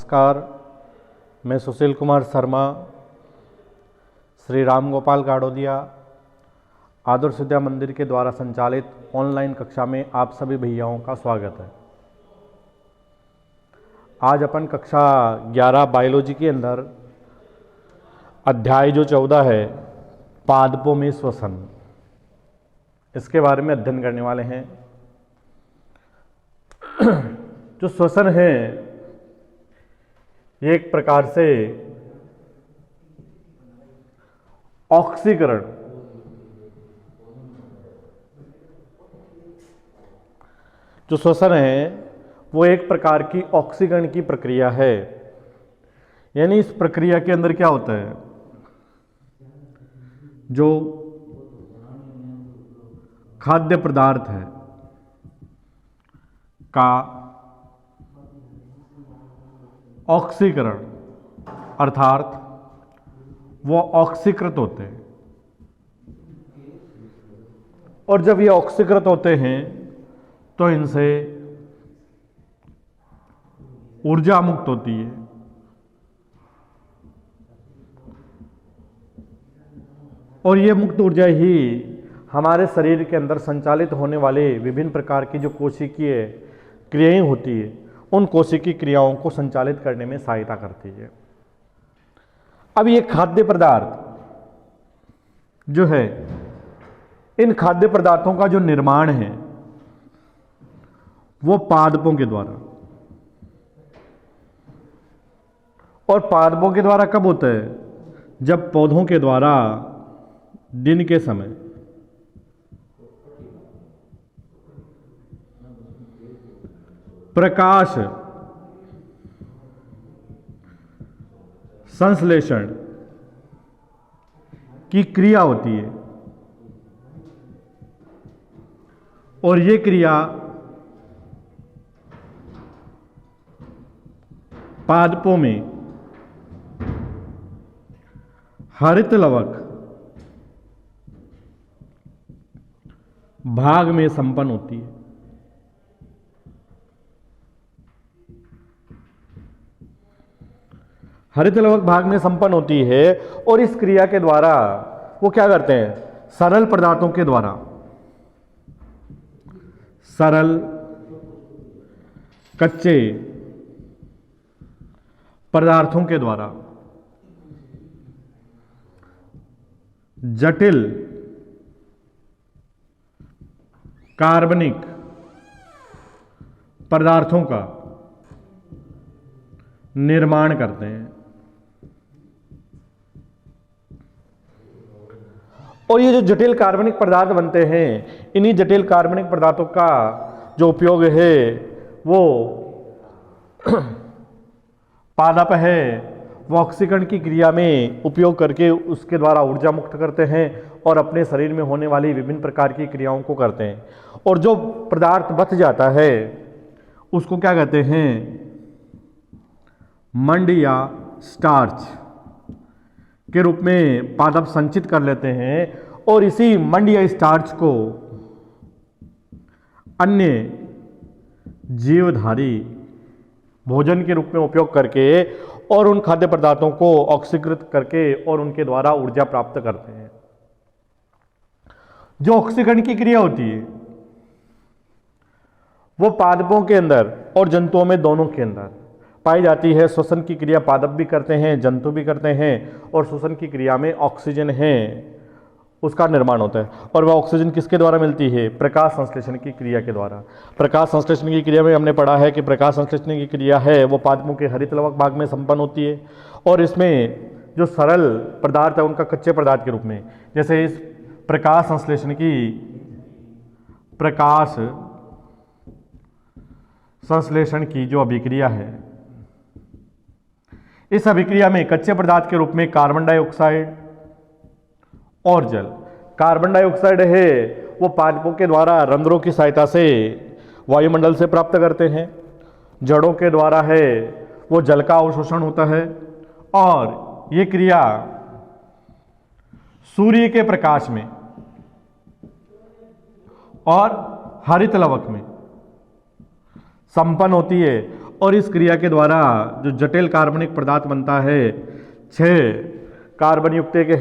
नमस्कार, मैं सुशील कुमार शर्मा, श्री राम गोपाल गाड़ोदिया आदर्श विद्या मंदिर के द्वारा संचालित ऑनलाइन कक्षा में आप सभी भैयाओं का स्वागत है। आज अपन कक्षा 11 बायोलॉजी के अंदर अध्याय जो 14 है पादपों में श्वसन, इसके बारे में अध्ययन करने वाले हैं। जो श्वसन है ये एक प्रकार से ऑक्सीकरण जो श्वसन है वो एक प्रकार की ऑक्सीकरण की प्रक्रिया है। यानी इस प्रक्रिया के अंदर क्या होता है, जो खाद्य पदार्थ है का ऑक्सीकरण अर्थात वो ऑक्सीकृत होते हैं, और जब ये ऑक्सीकृत होते हैं तो इनसे ऊर्जा मुक्त होती है। और ये मुक्त ऊर्जा ही हमारे शरीर के अंदर संचालित होने वाले विभिन्न प्रकार की जो कोशिकीय क्रियाएं होती है उन कोशिकीय क्रियाओं को संचालित करने में सहायता करती है। अब ये खाद्य पदार्थ जो है, इन खाद्य पदार्थों का जो निर्माण है वो पादपों के द्वारा, और पादपों के द्वारा कब होता है, जब पौधों के द्वारा दिन के समय प्रकाश संश्लेषण की क्रिया होती है, और ये क्रिया पादपों में हरित लवक भाग में संपन्न होती है। हरित लवक भाग में संपन्न होती है, और इस क्रिया के द्वारा वो क्या करते हैं, सरल पदार्थों के द्वारा, सरल कच्चे पदार्थों के द्वारा जटिल कार्बनिक पदार्थों का निर्माण करते हैं। और ये जो जटिल कार्बनिक पदार्थ बनते हैं, इन्हीं जटिल कार्बनिक पदार्थों का जो उपयोग है वो पादप है वो ऑक्सीकरण की क्रिया में उपयोग करके उसके द्वारा ऊर्जा मुक्त करते हैं और अपने शरीर में होने वाली विभिन्न प्रकार की क्रियाओं को करते हैं। और जो पदार्थ बच जाता है उसको क्या कहते हैं, मंड या स्टार्च के रूप में पादप संचित कर लेते हैं, और इसी मंड या स्टार्च को अन्य जीवधारी भोजन के रूप में उपयोग करके और उन खाद्य पदार्थों को ऑक्सीकृत करके और उनके द्वारा ऊर्जा प्राप्त करते हैं। जो ऑक्सीकरण की क्रिया होती है वो पादपों के अंदर और जंतुओं में दोनों के अंदर पाई जाती है। श्वसन की क्रिया पादप भी करते हैं, जंतु भी करते हैं, और श्वसन की क्रिया में ऑक्सीजन है उसका निर्माण होता है। और वह ऑक्सीजन किसके द्वारा मिलती है, प्रकाश संश्लेषण की क्रिया के द्वारा। प्रकाश संश्लेषण की क्रिया में हमने पढ़ा है कि प्रकाश संश्लेषण की क्रिया है वो पादपों के हरित लवक भाग में संपन्न होती है, और इसमें जो सरल पदार्थ है उनका कच्चे पदार्थ के रूप में, जैसे इस प्रकाश संश्लेषण की प्रकाश संश्लेषण की जो अभिक्रिया है, इस अभिक्रिया में कच्चे पदार्थ के रूप में कार्बन डाइऑक्साइड और जल, कार्बन डाइऑक्साइड है वो पादपों के द्वारा रंध्रों की सहायता से वायुमंडल से प्राप्त करते हैं, जड़ों के द्वारा है वो जल का अवशोषण होता है, और ये क्रिया सूर्य के प्रकाश में और हरित लवक में संपन्न होती है और इस क्रिया के द्वारा जो जटिल कार्बनिक पदार्थ बनता है 6 कार्बन युक्त एक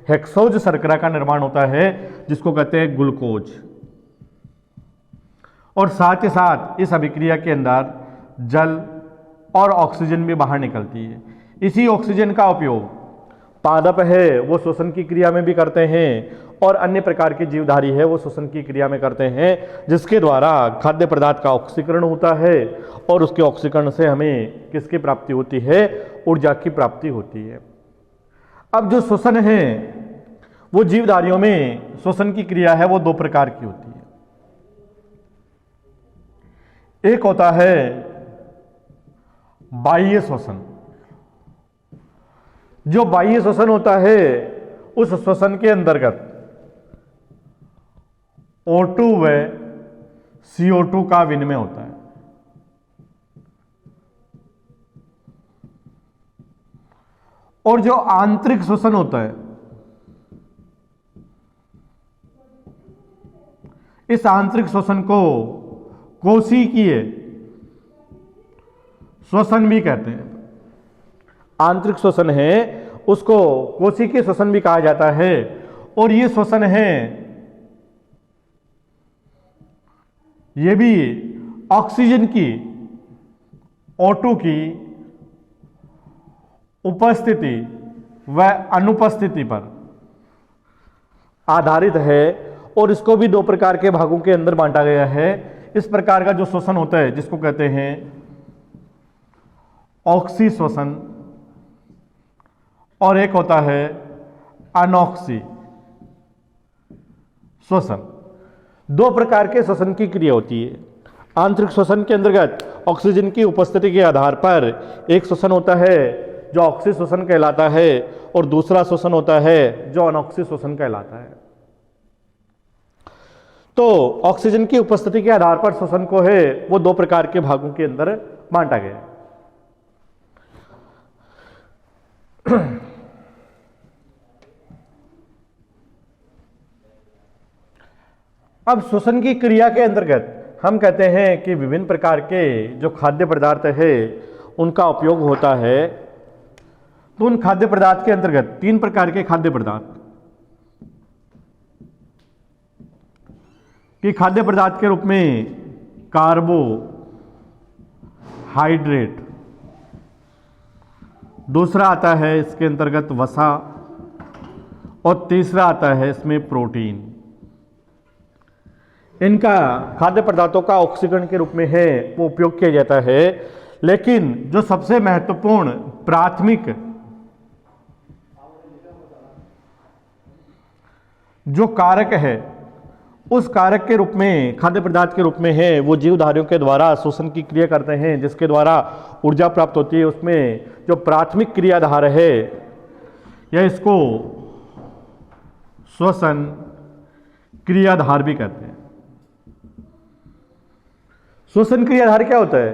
हेक्सोज शर्करा का निर्माण होता है जिसको कहते हैं ग्लूकोज। और साथ ही साथ इस अभिक्रिया के अंदर जल और ऑक्सीजन भी बाहर निकलती है। इसी ऑक्सीजन का उपयोग पादप है वो श्वसन की क्रिया में भी करते हैं और अन्य प्रकार के जीवधारी है वो श्वसन की क्रिया में करते हैं, जिसके द्वारा खाद्य पदार्थ का ऑक्सीकरण होता है और उसके ऑक्सीकरण से हमें किसकी प्राप्ति होती है? ऊर्जा की प्राप्ति होती है। अब जो श्वसन है वो जीवधारियों में श्वसन की क्रिया है वो 2 प्रकार की होती है। एक होता है बाह्य श्वसन। जो बाह्य श्वसन होता है उस श्वसन के अंतर्गत O2 व CO2 का विनिमय होता है। और जो आंतरिक श्वसन होता है, इस आंतरिक श्वसन को कोशिकीय श्वसन भी कहते हैं। आंतरिक श्वसन है उसको कोशिकीय श्वसन भी कहा जाता है। और ये श्वसन है ये भी ऑक्सीजन की O2 की उपस्थिति व अनुपस्थिति पर आधारित है और इसको भी 2 प्रकार के भागों के अंदर बांटा गया है। इस प्रकार का जो श्वसन होता है जिसको कहते हैं ऑक्सी श्वसन और एक होता है अनॉक्सी श्वसन। 2 प्रकार के श्वसन की क्रिया होती है। आंतरिक श्वसन के अंतर्गत ऑक्सीजन की उपस्थिति के आधार पर एक श्वसन होता है जो ऑक्सी श्वसन कहलाता है और दूसरा श्वसन होता है जो अनॉक्सी श्वसन कहलाता है। तो ऑक्सीजन की उपस्थिति के आधार पर श्वसन को है वो 2 प्रकार के भागों के अंदर बांटा गया है। अब श्वसन की क्रिया के अंतर्गत हम कहते हैं कि विभिन्न प्रकार के जो खाद्य पदार्थ है उनका उपयोग होता है। तो उन खाद्य पदार्थ के अंतर्गत 3 प्रकार के खाद्य पदार्थ कि खाद्य पदार्थ के रूप में कार्बोहाइड्रेट, दूसरा आता है इसके अंतर्गत वसा और तीसरा आता है इसमें प्रोटीन। इनका खाद्य पदार्थों का ऑक्सीकरण के रूप में है वो उपयोग किया जाता है। लेकिन जो सबसे महत्वपूर्ण प्राथमिक जो कारक है उस कारक के रूप में खाद्य पदार्थ के रूप में है वो जीवधारियों के द्वारा श्वसन की क्रिया करते हैं जिसके द्वारा ऊर्जा प्राप्त होती है। उसमें जो प्राथमिक क्रियाधार है या इसको श्वसन क्रियाधार भी कहते हैं। श्वसन क्रियाधार क्या होता है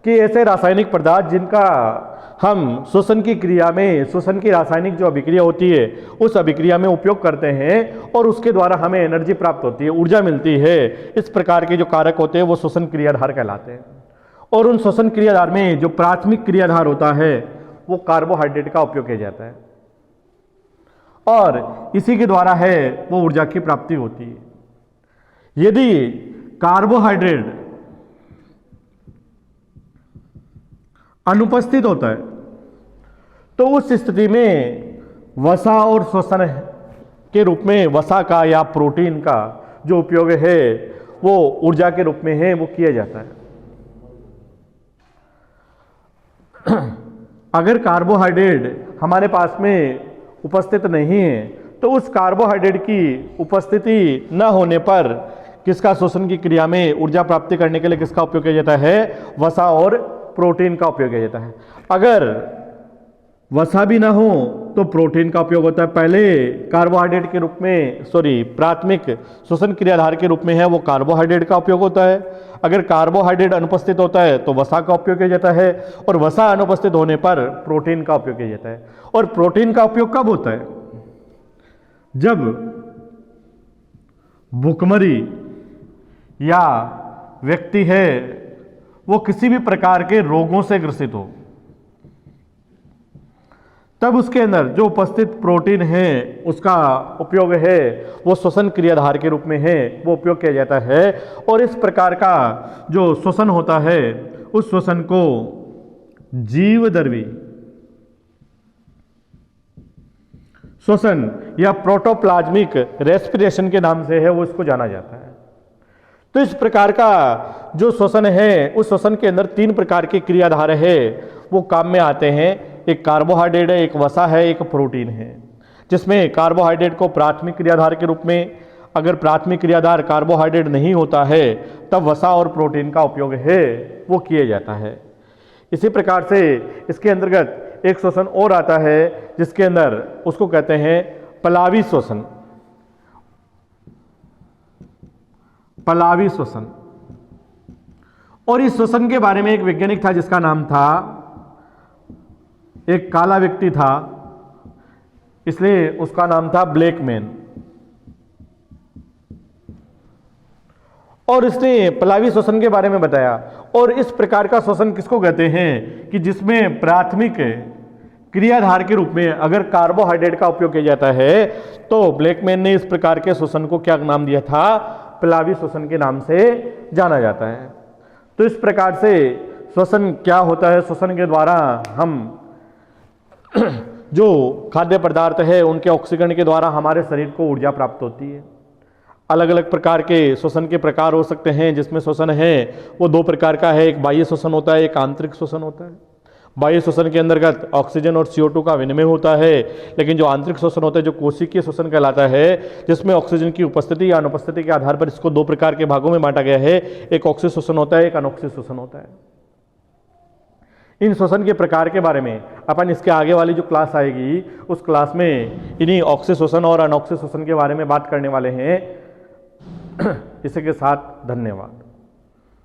कि ऐसे रासायनिक पदार्थ जिनका हम श्वसन की क्रिया में श्वसन की रासायनिक जो अभिक्रिया होती है उस अभिक्रिया में उपयोग करते हैं और उसके द्वारा हमें एनर्जी प्राप्त होती है, ऊर्जा मिलती है। इस प्रकार के जो कारक होते हैं वो श्वसन क्रियाधार कहलाते हैं। और उन श्वसन क्रियाधार में जो प्राथमिक क्रियाधार होता है वो कार्बोहाइड्रेट का उपयोग किया जाता है और इसी के द्वारा है वो ऊर्जा की प्राप्ति होती है। यदि कार्बोहाइड्रेट अनुपस्थित होता है तो उस स्थिति में वसा और श्वसन के रूप में वसा का या प्रोटीन का जो उपयोग है वो ऊर्जा के रूप में है वो किया जाता है। अगर कार्बोहाइड्रेट हमारे पास में उपस्थित नहीं है तो उस कार्बोहाइड्रेट की उपस्थिति न होने पर किसका श्वसन की क्रिया में ऊर्जा प्राप्ति करने के लिए किसका उपयोग किया जाता है? वसा और प्रोटीन का उपयोग किया जाता है। अगर वसा भी ना हो तो प्रोटीन का उपयोग होता है। पहले कार्बोहाइड्रेट के रूप में प्राथमिक श्वसन क्रियाधार के रूप में है वो कार्बोहाइड्रेट का उपयोग होता है। अगर कार्बोहाइड्रेट अनुपस्थित होता है तो वसा का उपयोग किया जाता है और वसा अनुपस्थित होने पर प्रोटीन का उपयोग किया जाता है। और प्रोटीन का उपयोग कब होता है? जब भुखमरी या व्यक्ति है वो किसी भी प्रकार के रोगों से ग्रसित हो, तब उसके अंदर जो उपस्थित प्रोटीन है उसका उपयोग है वो श्वसन क्रियाधार के रूप में है, वो उपयोग किया जाता है। और इस प्रकार का जो श्वसन होता है उस श्वसन को जीवधर्मी श्वसन या प्रोटोप्लाज्मिक रेस्पिरेशन के नाम से है वो इसको जाना जाता है। तो इस प्रकार का जो श्वसन है उस श्वसन के अंदर 3 प्रकार के क्रियाधार है वो काम में आते हैं। एक कार्बोहाइड्रेट है, एक वसा है, एक प्रोटीन है, जिसमें कार्बोहाइड्रेट को प्राथमिक क्रियाधार के रूप में, अगर प्राथमिक क्रियाधार कार्बोहाइड्रेट नहीं होता है तब वसा और प्रोटीन का उपयोग है वो किया जाता है। इसी प्रकार से इसके अंतर्गत एक श्वसन और आता है जिसके अंदर उसको कहते हैं पलावी श्वसन। पलावी श्वसन। और इस श्वसन के बारे में एक वैज्ञानिक था जिसका नाम था, एक काला व्यक्ति था इसलिए उसका नाम था ब्लैकमैन। और इसने पलावी श्वसन के बारे में बताया। और इस प्रकार का श्वसन किसको कहते हैं कि जिसमें प्राथमिक क्रियाधार के रूप में अगर कार्बोहाइड्रेट का उपयोग किया जाता है, तो ब्लैकमैन ने इस प्रकार के श्वसन को क्या नाम दिया था, पलावी श्वसन के नाम से जाना जाता है। तो इस प्रकार से श्वसन क्या होता है, श्वसन के द्वारा हम जो खाद्य पदार्थ है उनके ऑक्सीकरण के द्वारा हमारे शरीर को ऊर्जा प्राप्त होती है। अलग अलग प्रकार के श्वसन के प्रकार हो सकते हैं, जिसमें श्वसन है वो 2 प्रकार का है, एक बाह्य श्वसन होता है, एक आंतरिक श्वसन होता है। बाह्य श्वसन के अंतर्गत ऑक्सीजन और CO2 का विनिमय होता है, लेकिन जो आंतरिक श्वसन होता है जो कोशिकीय श्वसन कहलाता है, जिसमें ऑक्सीजन की उपस्थिति या अनुपस्थिति के आधार पर इसको 2 प्रकार के भागों में बांटा गया है, एक ऑक्सी श्वसन होता है, एक अनोक्सी श्वसन होता है। इन श्वसन के प्रकार के बारे में अपन इसके आगे वाली जो क्लास आएगी उस क्लास में इन्हीं ऑक्सी श्वसन और अनोक्सी श्वसन के बारे में बात करने वाले हैं। इसी के साथ धन्यवाद।